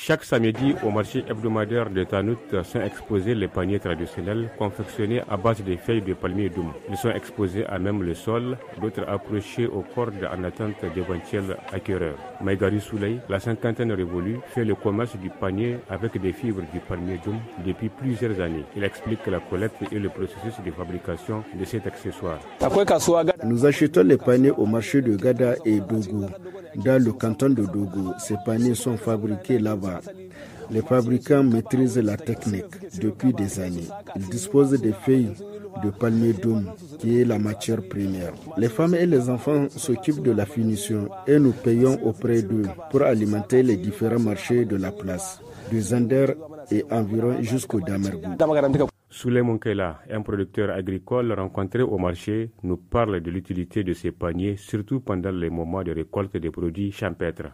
Chaque samedi, au marché hebdomadaire de Tanout sont exposés les paniers traditionnels confectionnés à base de feuilles de palmier doum. Ils sont exposés à même le sol, d'autres accrochés aux cordes en attente d'éventuels acquéreurs. Maïgari Souley, la cinquantaine révolue, fait le commerce du panier avec des fibres du palmier doum depuis plusieurs années. Il explique la collecte et le processus de fabrication de cet accessoire. Nous achetons les paniers au marché de Gada et Dogo. Dans le canton de Dogo, ces paniers sont fabriqués là-bas. Les fabricants maîtrisent la technique depuis des années. Ils disposent des feuilles de palmier doum, qui est la matière première. Les femmes et les enfants s'occupent de la finition et nous payons auprès d'eux pour alimenter les différents marchés de la place, du Zander et environ jusqu'au Damergou. Souley Monkela, un producteur agricole rencontré au marché, nous parle de l'utilité de ces paniers, surtout pendant les moments de récolte des produits champêtres.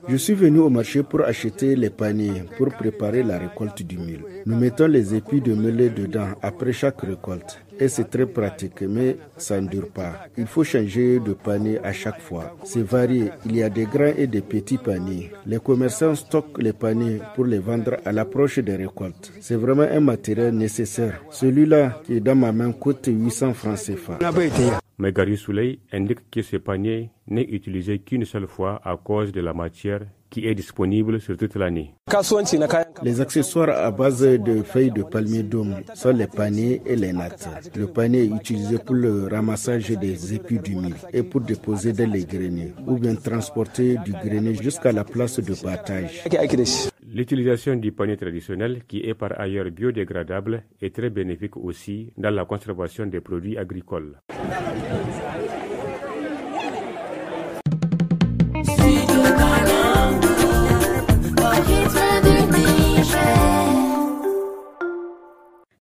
Je suis venu au marché pour acheter les paniers pour préparer la récolte du mil. Nous mettons les épis de mêlée dedans après chaque récolte. Et c'est très pratique, mais ça ne dure pas. Il faut changer de panier à chaque fois. C'est varié. Il y a des grands et des petits paniers. Les commerçants stockent les paniers pour les vendre à l'approche des récoltes. C'est vraiment un matériel nécessaire. Celui-là qui est dans ma main coûte 800 francs CFA. Maïgari Souley indique que ce panier n'est utilisé qu'une seule fois à cause de la matière qui est disponible sur toute l'année. Les accessoires à base de feuilles de palmier doum sont les paniers et les nattes. Le panier est utilisé pour le ramassage des épis du mil et pour déposer dans les greniers ou bien transporter du grenier jusqu'à la place de battage. L'utilisation du panier traditionnel, qui est par ailleurs biodégradable, est très bénéfique aussi dans la conservation des produits agricoles.